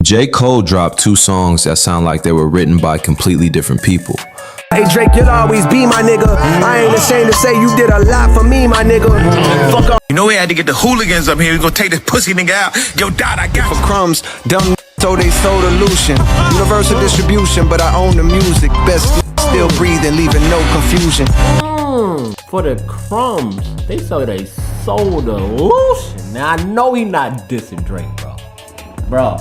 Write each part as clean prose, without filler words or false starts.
JCole dropped 2 songs that sound like they were written by completely different people. Hey Drake, you'll always be my nigga. I ain't ashamed to say you did a lot for me, my nigga. Fuck off. You know we had to get the hooligans up here. We gonna take this pussy nigga out. Yo, Dot, I got For crumbs, dumb so they sold illusion. Universal distribution, but I own the music. Best still breathing, leaving no confusion. For the crumbs, they sold illusion. Now I know he not dissing Drake, bro.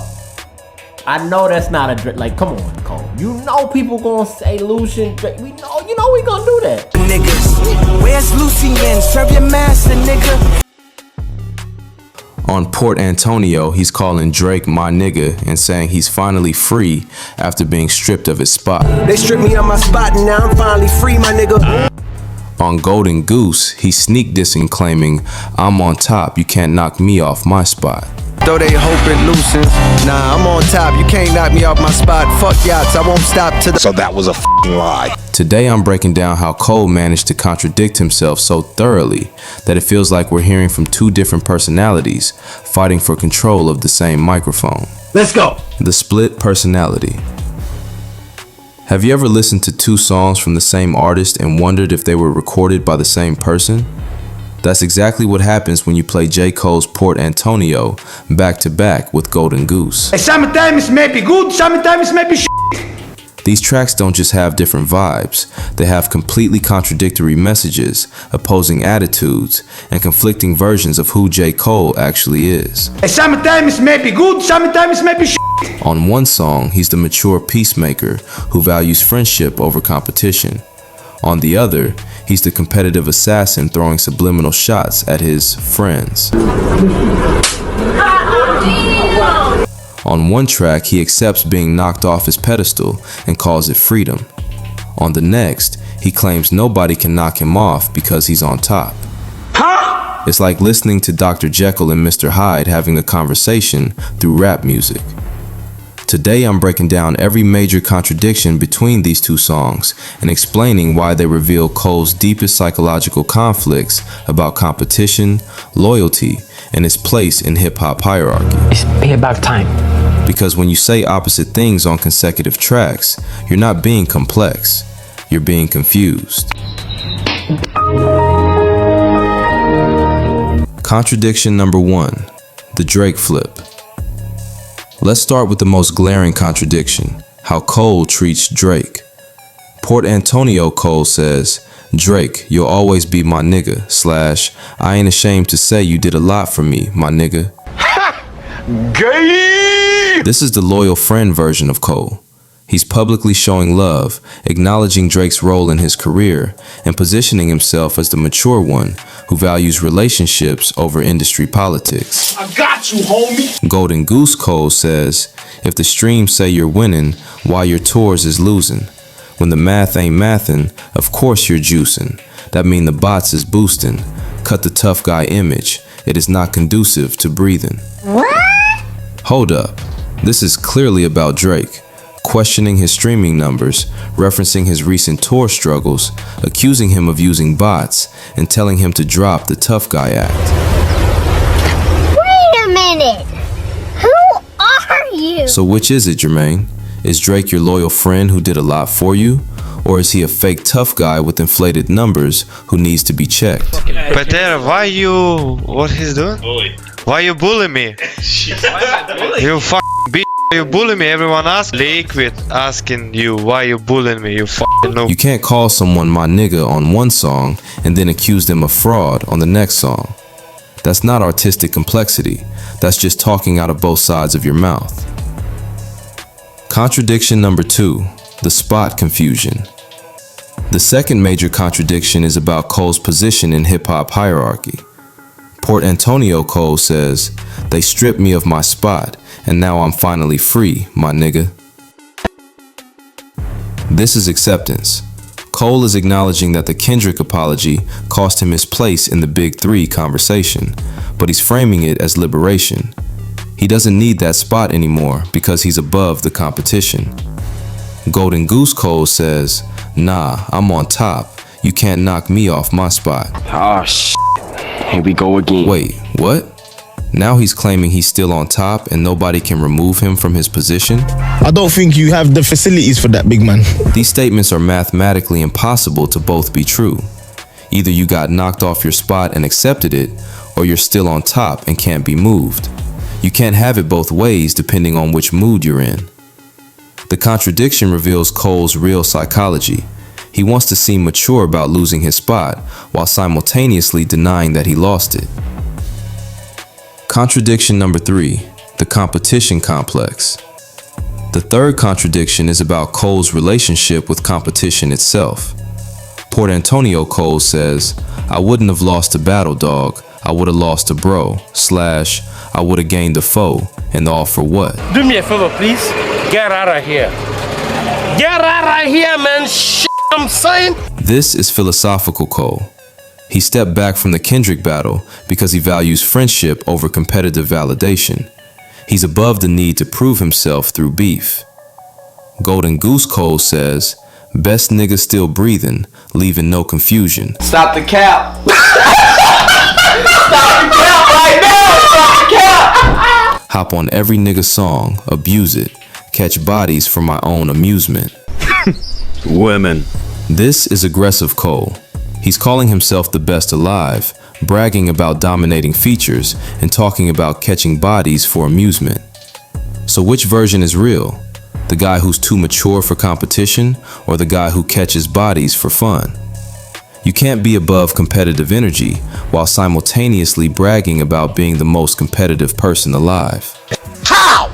I know that's not a Drake. Like, come on, Cole. You know people gonna say Lucian Drake. We know we gonna do that. Niggas, where's Lucien? Serve your master, nigga. On Port Antonio, he's calling Drake my nigga and saying he's finally free after being stripped of his spot. They stripped me on my spot and now I'm finally free, my nigga. On Golden Goose, he's sneak dissing, claiming, I'm on top, you can't knock me off my spot. Though they hope it loosens, nah, I'm on top, you can't knock me off my spot. Fuck yachts, I won't stop to the. So that was a f***ing lie. Today I'm breaking down how Cole managed to contradict himself so thoroughly that it feels like we're hearing from 2 different personalities fighting for control of the same microphone. Let's go. The split personality. Have you ever listened to 2 songs from the same artist and wondered if they were recorded by the same person? That's exactly what happens when you play JCole's Port Antonio back to back with Golden Goose. Sometimes may be good, sometimes may be shit. These tracks don't just have different vibes, they have completely contradictory messages, opposing attitudes, and conflicting versions of who JCole actually is. Sometimes may be good, sometimes may be shit. On one song, he's the mature peacemaker who values friendship over competition. On the other, he's the competitive assassin throwing subliminal shots at his friends. On one track, he accepts being knocked off his pedestal and calls it freedom. On the next, he claims nobody can knock him off because he's on top. It's like listening to Dr. Jekyll and Mr. Hyde having a conversation through rap music. Today I'm breaking down every major contradiction between these 2 songs and explaining why they reveal Cole's deepest psychological conflicts about competition, loyalty, and his place in hip-hop hierarchy. It's about time. Because when you say opposite things on consecutive tracks, you're not being complex, you're being confused. Contradiction number 1, the Drake flip. Let's start with the most glaring contradiction, how Cole treats Drake. Port Antonio Cole says, Drake, you'll always be my nigga, / I ain't ashamed to say you did a lot for me, my nigga. Gay! This is the loyal friend version of Cole. He's publicly showing love, acknowledging Drake's role in his career, and positioning himself as the mature one who values relationships over industry politics. I got you, homie. Golden Goose Cole says, if the streams say you're winning, why your tours is losing? When the math ain't mathin', of course you're juicing. That mean the bots is boosting. Cut the tough guy image. It is not conducive to breathing. What? Hold up. This is clearly about Drake. Questioning his streaming numbers, referencing his recent tour struggles, accusing him of using bots, and telling him to drop the tough guy act. Wait a minute! Who are you? So which is it, Jermaine? Is Drake your loyal friend who did a lot for you? Or is he a fake tough guy with inflated numbers who needs to be checked? Peter, why you... what he's doing? Bully. Why you bully me? You f***ing bitch. You bully me, everyone asks. Liquid asking you why you bullying me, you f***ing noob. You can't call someone my nigga on one song and then accuse them of fraud on the next song. That's not artistic complexity. That's just talking out of both sides of your mouth. Contradiction number 2, the spot confusion. The second major contradiction is about Cole's position in hip-hop hierarchy. Port Antonio Cole says, they stripped me of my spot, and now I'm finally free, my nigga. This is acceptance. Cole is acknowledging that the Kendrick apology cost him his place in the Big 3 conversation, but he's framing it as liberation. He doesn't need that spot anymore because he's above the competition. Golden Goose Cole says, nah, I'm on top. You can't knock me off my spot. Oh, shit. Here we go again. Wait, what? Now he's claiming he's still on top and nobody can remove him from his position. I don't think you have the facilities for that, big man. These statements are mathematically impossible to both be true. Either you got knocked off your spot and accepted it, or you're still on top and can't be moved. You can't have it both ways depending on which mood you're in. The contradiction reveals Cole's real psychology. He wants to seem mature about losing his spot while simultaneously denying that he lost it. Contradiction number 3, the competition complex. The third contradiction is about Cole's relationship with competition itself. Port Antonio Cole says, "I wouldn't have lost a battle, dog. I would have lost a bro, / I would have gained a foe, and all for what?" Do me a favor, please. Get out of here. Get out of here, man. Shit, I'm saying. This is philosophical Cole. He stepped back from the Kendrick battle because he values friendship over competitive validation. He's above the need to prove himself through beef. Golden Goose Cole says, "Best nigga still breathing, leaving no confusion." Stop the cap. Stop the cap right now. Stop the cap. Hop on every nigga song, abuse it, catch bodies for my own amusement. Women. This is aggressive Cole. He's calling himself the best alive, bragging about dominating features, and talking about catching bodies for amusement. So which version is real? The guy who's too mature for competition, or the guy who catches bodies for fun? You can't be above competitive energy while simultaneously bragging about being the most competitive person alive. How?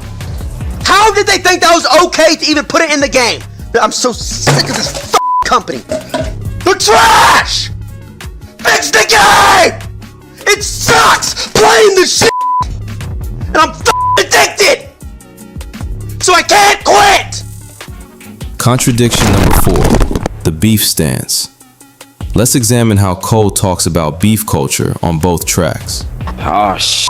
How did they think that was okay to even put it in the game? I'm so sick of this company. They're trash! Fix the game! It sucks playing the shit! And I'm addicted! So I can't quit! Contradiction number 4, the beef stance. Let's examine how Cole talks about beef culture on both tracks. Oh shit.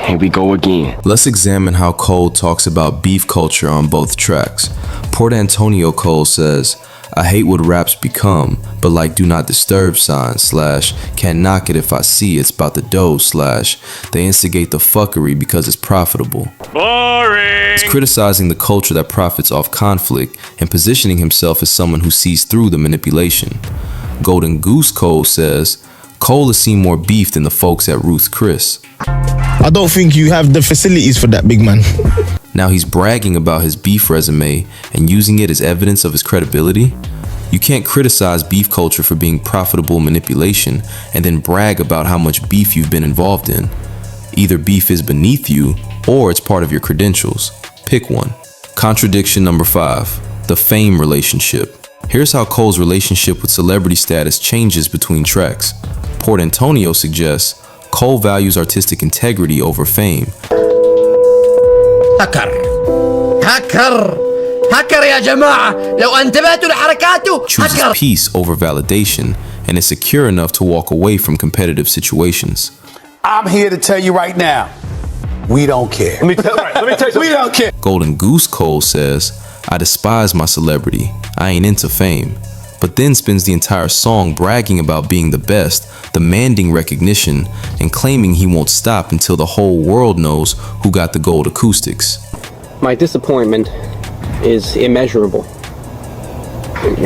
Here we go again. Let's examine how Cole talks about beef culture on both tracks. Port Antonio Cole says, "I hate what raps become, but like do not disturb signs / can't knock it if I see it's about the dough / they instigate the fuckery because it's profitable." Boring. He's criticizing the culture that profits off conflict and positioning himself as someone who sees through the manipulation. Golden Goose Cole says, "Cole has seen more beef than the folks at Ruth Chris." I don't think you have the facilities for that, big man. Now he's bragging about his beef resume and using it as evidence of his credibility. You can't criticize beef culture for being profitable manipulation and then brag about how much beef you've been involved in. Either beef is beneath you or it's part of your credentials. Pick one. Contradiction number 5, the fame relationship. Here's how Cole's relationship with celebrity status changes between tracks. Port Antonio suggests Cole values artistic integrity over fame. هكر يا جماعة لو انتبهتوا لحركاته Chooses peace over validation and is secure enough to walk away from competitive situations. I'm here to tell you right now, we don't care. Let me tell you, we don't care. Golden Goose Cole says, "I despise my celebrity. I ain't into fame." But then spends the entire song bragging about being the best, demanding recognition, and claiming he won't stop until the whole world knows who got the gold acoustics. My disappointment is immeasurable,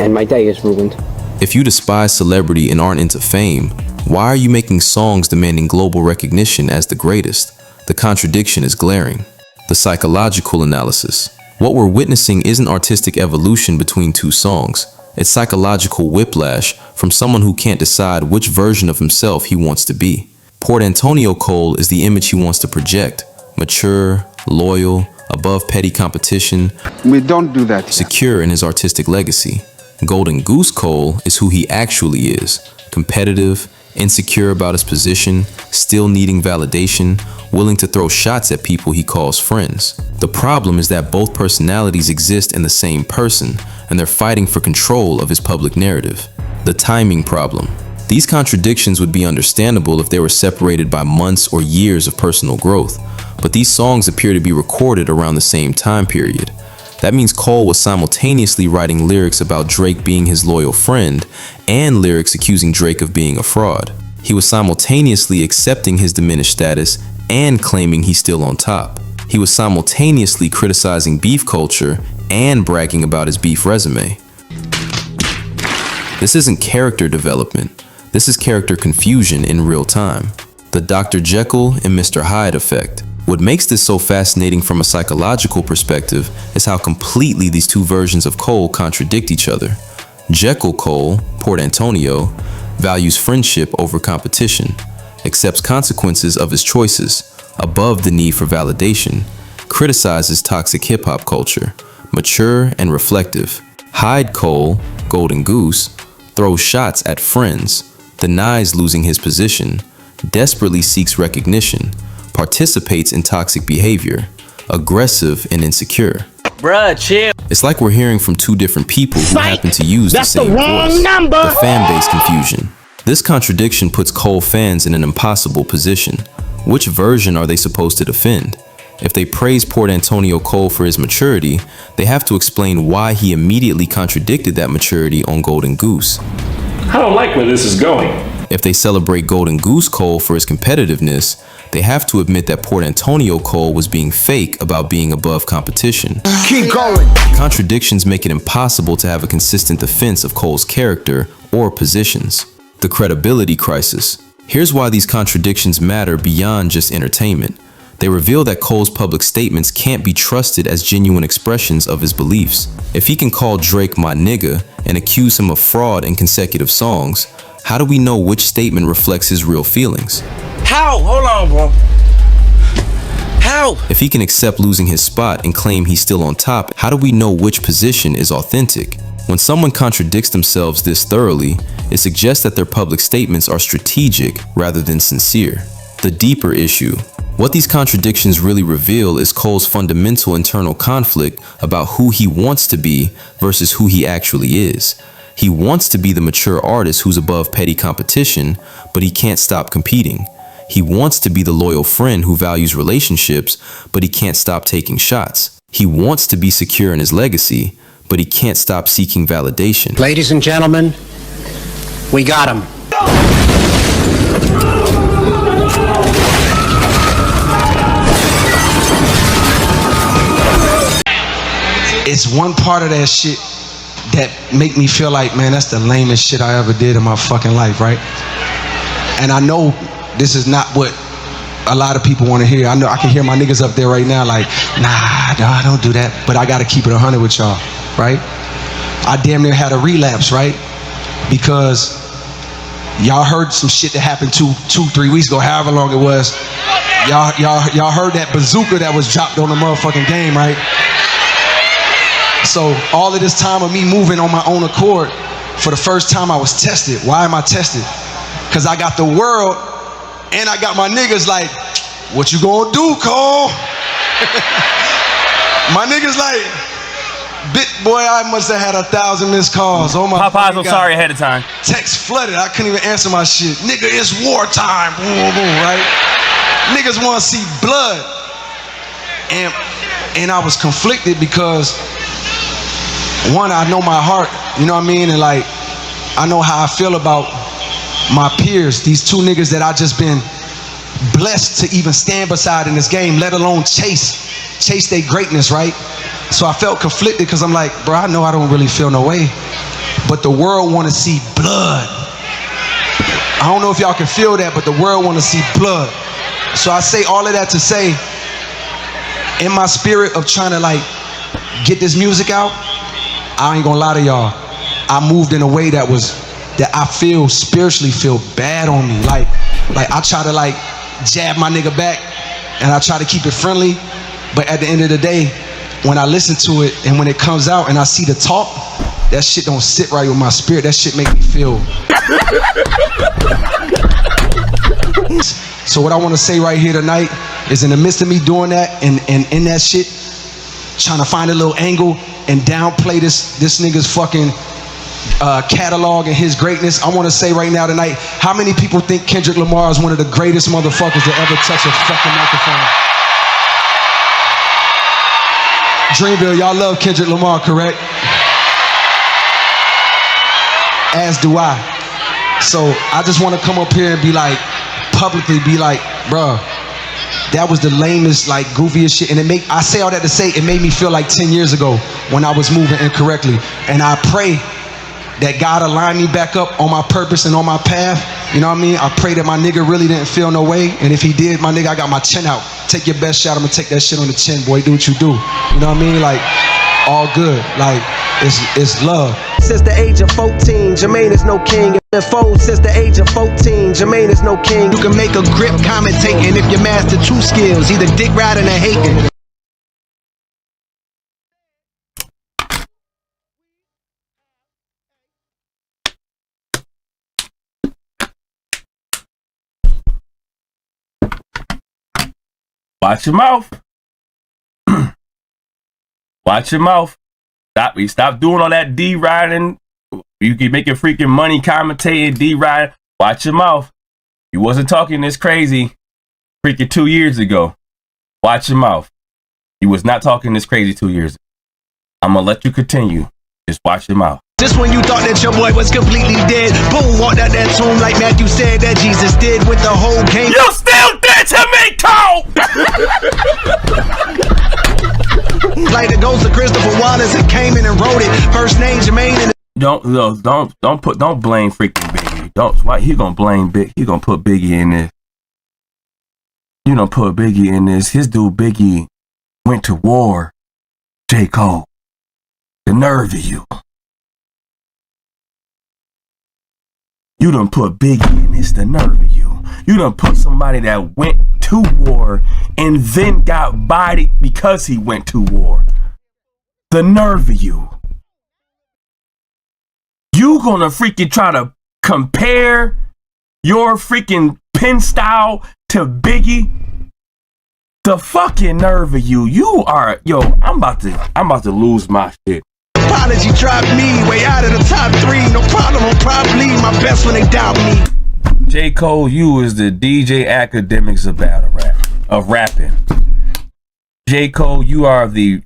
and my day is ruined. If you despise celebrity and aren't into fame, why are you making songs demanding global recognition as the greatest? The contradiction is glaring. The psychological analysis. What we're witnessing isn't artistic evolution between two songs. It's psychological whiplash from someone who can't decide which version of himself he wants to be. Port Antonio Cole is the image he wants to project. Mature, loyal, above petty competition. We don't do that. Secure in his artistic legacy. Golden Goose Cole is who he actually is. Competitive, insecure about his position, still needing validation, willing to throw shots at people he calls friends. The problem is that both personalities exist in the same person, and they're fighting for control of his public narrative. The timing problem. These contradictions would be understandable if they were separated by months or years of personal growth, but these songs appear to be recorded around the same time period. That means Cole was simultaneously writing lyrics about Drake being his loyal friend and lyrics accusing Drake of being a fraud. He was simultaneously accepting his diminished status and claiming he's still on top. He was simultaneously criticizing beef culture and bragging about his beef resume. This isn't character development. This is character confusion in real time. The Dr. Jekyll and Mr. Hyde effect. What makes this so fascinating from a psychological perspective is how completely these two versions of Cole contradict each other. Jekyll Cole, Port Antonio, values friendship over competition, accepts consequences of his choices above the need for validation, criticizes toxic hip-hop culture, mature and reflective. Hyde Cole, Golden Goose, throws shots at friends, denies losing his position, desperately seeks recognition, participates in toxic behavior, aggressive and insecure. Bruh, chill. It's like we're hearing from two different people who happen to use the same voice. The fan base confusion. This contradiction puts Cole fans in an impossible position. Which version are they supposed to defend? If they praise Port Antonio Cole for his maturity, they have to explain why he immediately contradicted that maturity on Golden Goose. I don't like where this is going. If they celebrate Golden Goose Cole for his competitiveness, they have to admit that Port Antonio Cole was being fake about being above competition. Keep going. Contradictions make it impossible to have a consistent defense of Cole's character or positions. The credibility crisis. Here's why these contradictions matter beyond just entertainment. They reveal that Cole's public statements can't be trusted as genuine expressions of his beliefs. If he can call Drake my nigga and accuse him of fraud in consecutive songs, how do we know which statement reflects his real feelings? How? Hold on, bro. How? If he can accept losing his spot and claim he's still on top, how do we know which position is authentic? When someone contradicts themselves this thoroughly, it suggests that their public statements are strategic rather than sincere. The deeper issue. What these contradictions really reveal is Cole's fundamental internal conflict about who he wants to be versus who he actually is. He wants to be the mature artist who's above petty competition, but he can't stop competing. He wants to be the loyal friend who values relationships, but he can't stop taking shots. He wants to be secure in his legacy, but he can't stop seeking validation. Ladies and gentlemen, we got him. It's one part of that shit that make me feel like, man, that's the lamest shit I ever did in my fucking life, right? And I know this is not what a lot of people want to hear. I know I can hear my niggas up there right now like, nah, don't do that. But I gotta keep it 100 with y'all, right? I damn near had a relapse, right? Because y'all heard some shit that happened 2-3 weeks ago, however long it was. Y'all heard that bazooka that was dropped on the motherfucking game, right? So all of this time of me moving on my own accord, for the first time I was tested. Why am I tested? Because I got the world and I got my niggas like, what you gonna do, Cole? My niggas like, boy, I must have had 1,000 missed calls. Oh my Popeyes, I'm sorry ahead of time. Text flooded, I couldn't even answer my shit. Nigga, it's wartime, boom, boom, boom, right? Niggas wanna see blood. And I was conflicted because one, I know my heart, you know what I mean? And like, I know how I feel about my peers, these two niggas that I just been blessed to even stand beside in this game, let alone chase their greatness, right? So I felt conflicted because I'm like, bro, I know I don't really feel no way, but the world want to see blood. I don't know if y'all can feel that, but the world want to see blood. So I say all of that to say, in my spirit of trying to like get this music out, I ain't gonna lie to y'all, I moved in a way that I feel spiritually feel bad on me. Like I try to like jab my nigga back and I try to keep it friendly, but at the end of the day, when I listen to it and when it comes out and I see the talk, that shit don't sit right with my spirit. That shit make me feel. So what I want to say right here tonight is, in the midst of me doing that and in that shit, trying to find a little angle and downplay this nigga's fucking catalog and his greatness, I want to say right now tonight, how many people think Kendrick Lamar is one of the greatest motherfuckers to ever touch a fucking microphone? Dreamville, y'all love Kendrick Lamar, correct? As do I. So I just want to come up here and be like, publicly be like, bruh, that was the lamest, like goofiest shit. And I say all that to say, it made me feel like 10 years ago when I was moving incorrectly. And I pray that God aligned me back up on my purpose and on my path. You know what I mean? I pray that my nigga really didn't feel no way. And if he did, my nigga, I got my chin out. Take your best shot, I'm gonna take that shit on the chin, boy. Do what you do. You know what I mean? Like, all good. Like, it's love. Since the age of 14, Jermaine is no king. Been fold since the age of 14, Jermaine is no king. You can make a grip commentating if you master two skills, either dick riding or hating. Watch your mouth. Watch your mouth. Stop doing all that D-riding. You keep making freaking money commentating, D-riding. Watch your mouth. You wasn't talking this crazy freaking 2 years ago. Watch your mouth. You was not talking this crazy 2 years ago. I'm gonna let you continue. Just watch your mouth. Just when you thought that your boy was completely dead, boom, walked out that tomb like Matthew said that Jesus did with the whole game. You still dead to me, Cole! Like the ghost of Christopher Wallace, it came in and wrote it. First name Jermaine and Don't blame freaking Biggie. Why he gonna blame Big? He gonna put Biggie in this. You don't put Biggie in this. His dude Biggie went to war. JCole, the nerve of you. You done put Biggie in this. The nerve of you. You done put somebody that went to war and then got bodied because he went to war. The nerve of you. You gonna freaking try to compare your freaking pen style to Biggie? The fucking nerve of you. You are, yo, I'm about to lose my shit. apology dropped me way out of the top 3. No problem, I'm probably my best when they doubt me. JCole, you is the DJ Academics of rapping. JCole, you are the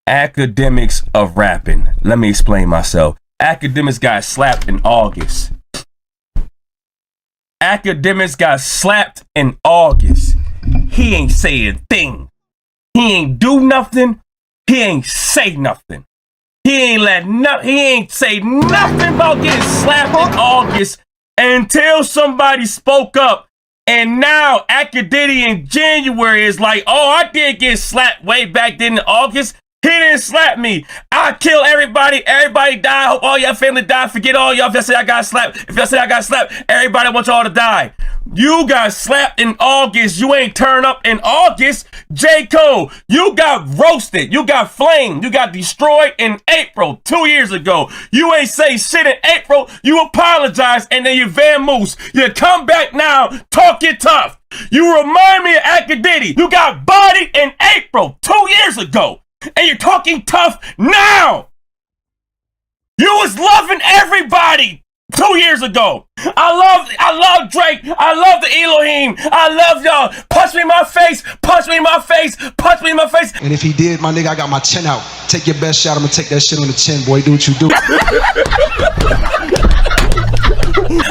Academics of rapping. Let me explain myself. Academics got slapped in August. Academics got slapped in August. He ain't say a thing. He ain't do nothing. He ain't say nothing. He ain't say nothing about getting slapped in August until somebody spoke up. And now Academic in January is like, oh, I did get slapped way back then in August. He didn't slap me. I kill everybody. Everybody die. I hope all your family die. Forget all y'all if y'all say I got slapped. If y'all say I got slapped, everybody wants y'all to die. You got slapped in August. You ain't turn up in August. JCole, you got roasted. You got flamed. You got destroyed in April 2 years ago. You ain't say shit in April. You apologize and then you vamoose. You come back now talking tough. You remind me of Academic. You got bodied in April 2 years ago. And you're talking tough now. You was loving everybody 2 years ago. I love Drake. I love the Elohim. I love y'all. Punch me in my face. Punch me in my face. Punch me in my face. And if he did, my nigga, I got my chin out. Take your best shot. I'm gonna take that shit on the chin, boy. Do what you do.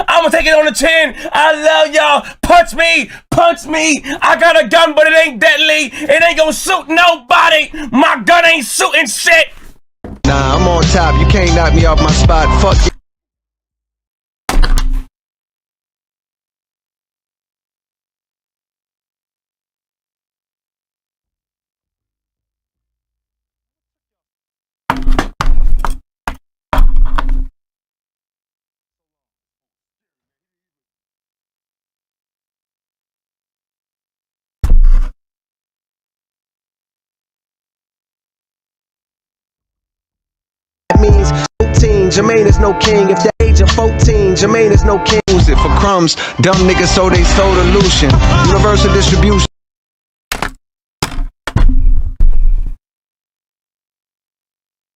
I'm gonna take it on the chin. I love y'all. Punch me. Punch me. I got a gun, but it ain't deadly. It ain't gonna shoot nobody. My gun ain't shooting shit. Nah, I'm on top. You can't knock me off my spot. Fuck you. Means 14, Jermaine is no king. If the age of 14, Jermaine is no king. Use it for crumbs, dumb niggas so they sold illusion. Universal distribution. I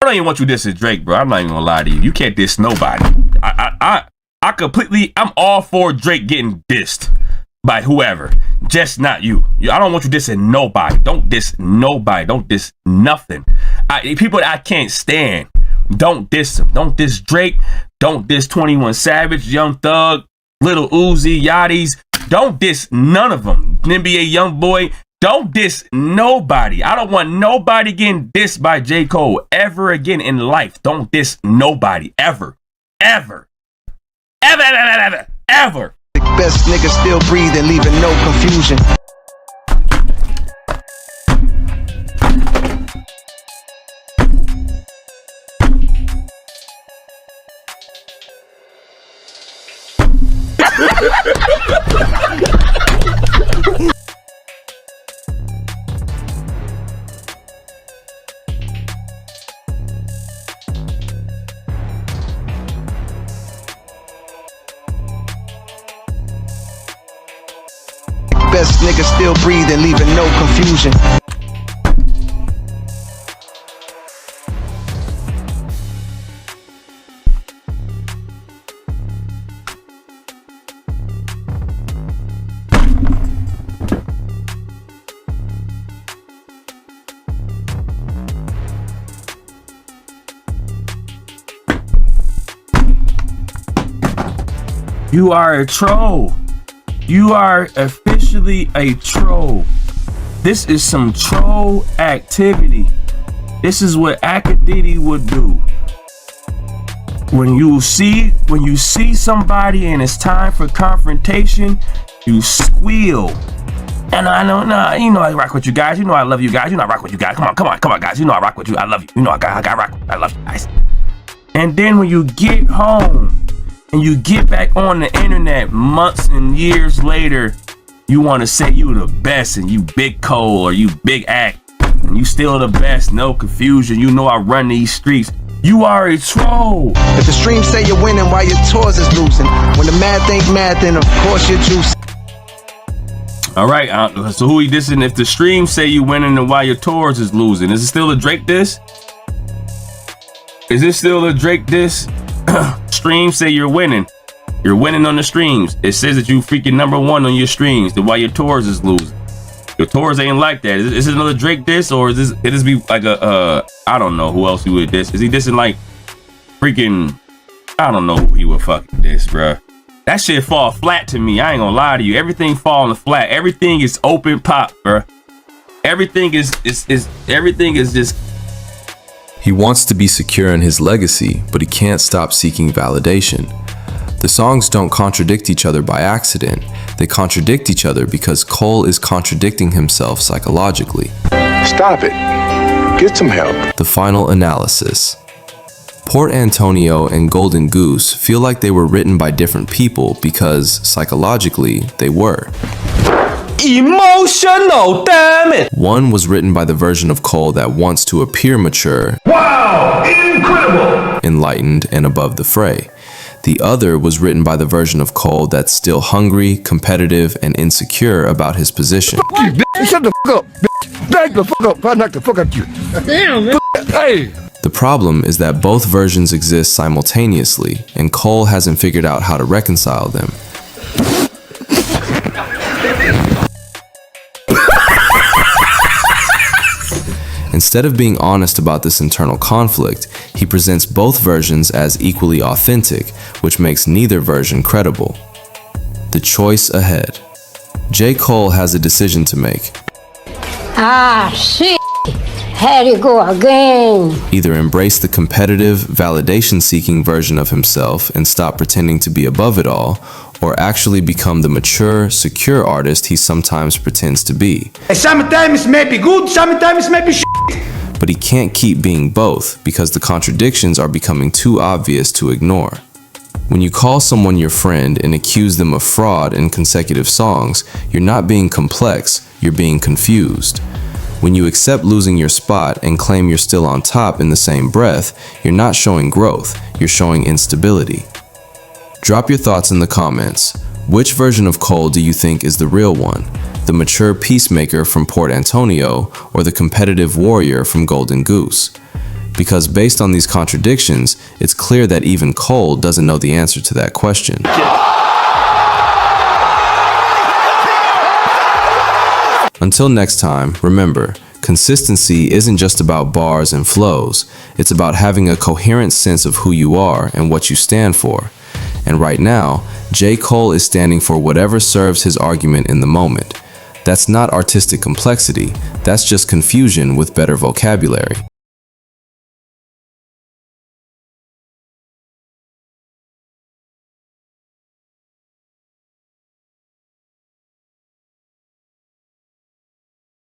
don't even want you dissing Drake, bro. I'm not even gonna lie to you. You can't diss nobody. I'm all for Drake getting dissed by whoever, just not you. I don't want you dissing nobody. Don't diss nobody. Don't diss nothing. People that I can't stand. Don't diss them. Don't diss Drake. Don't diss 21 Savage, Young Thug, Little Uzi, Yachty's. Don't diss none of them. NBA Youngboy, Don't diss nobody. I don't want nobody getting dissed by JCole ever again in life. Don't diss nobody ever. Ever. Ever, ever, ever, ever. Best nigga still breathing, leaving no confusion. Best nigga still breathing, leaving no confusion. You are a troll. You are officially a troll. This is some troll activity. This is what Akadidi would do. When you see somebody and it's time for confrontation, you squeal. And I know, you know I rock with you guys. You know I love you guys. You know I rock with you guys. Come on, guys. You know I rock with you. I love you. You know I rock. I love you guys. And then when you get home and you get back on the internet months and years later, you want to say you the best and you big Cole or you big act and you still the best, no confusion. You know I run these streets. You are a troll. If the stream say you're winning while your tours is losing, when the math ain't math, then of course you're juicing. All right, so who he dissing? If the stream say you winning and while your tours is losing, is it still a Drake diss? Is this still a Drake diss? Streams say you're winning. You're winning on the streams. It says that you freaking #1 on your streams, then while your tours is losing. Your tours ain't like that. Is this another Drake diss, or is this? It just be like a I don't know who else he would diss. Is he dissing like freaking? I don't know who he would fucking diss, bruh. That shit fall flat to me. I ain't gonna lie to you. Everything falling flat. Everything is open pop, bruh. Everything is everything is just. He wants to be secure in his legacy, but he can't stop seeking validation. The songs don't contradict each other by accident. They contradict each other because Cole is contradicting himself psychologically. Stop it. Get some help. The final analysis. Port Antonio and Golden Goose feel like they were written by different people because, psychologically, they were. Emotional, damn it! One was written by the version of Cole that wants to appear mature, Wow, incredible! enlightened, and above the fray. The other was written by the version of Cole that's still hungry, competitive, and insecure about his position. Shut the fuck up, bitch. Back the fuck up. If I knock the fuck out you. Damn, man. Hey. The problem is that both versions exist simultaneously, and Cole hasn't figured out how to reconcile them. Instead of being honest about this internal conflict, he presents both versions as equally authentic, which makes neither version credible. The choice ahead. JCole has a decision to make. Ah, shit. Here you go again. Either embrace the competitive, validation-seeking version of himself and stop pretending to be above it all, or actually become the mature, secure artist he sometimes pretends to be. Sometimes it may be good, sometimes it may be shit. But he can't keep being both because the contradictions are becoming too obvious to ignore. When you call someone your friend and accuse them of fraud in consecutive songs, you're not being complex, you're being confused. When you accept losing your spot and claim you're still on top in the same breath, you're not showing growth, you're showing instability. Drop your thoughts in the comments. Which version of Cole do you think is the real one? The mature peacemaker from Port Antonio or the competitive warrior from Golden Goose? Because based on these contradictions, it's clear that even Cole doesn't know the answer to that question. Until next time, remember, consistency isn't just about bars and flows. It's about having a coherent sense of who you are and what you stand for. And right now, JCole is standing for whatever serves his argument in the moment. That's not artistic complexity, that's just confusion with better vocabulary.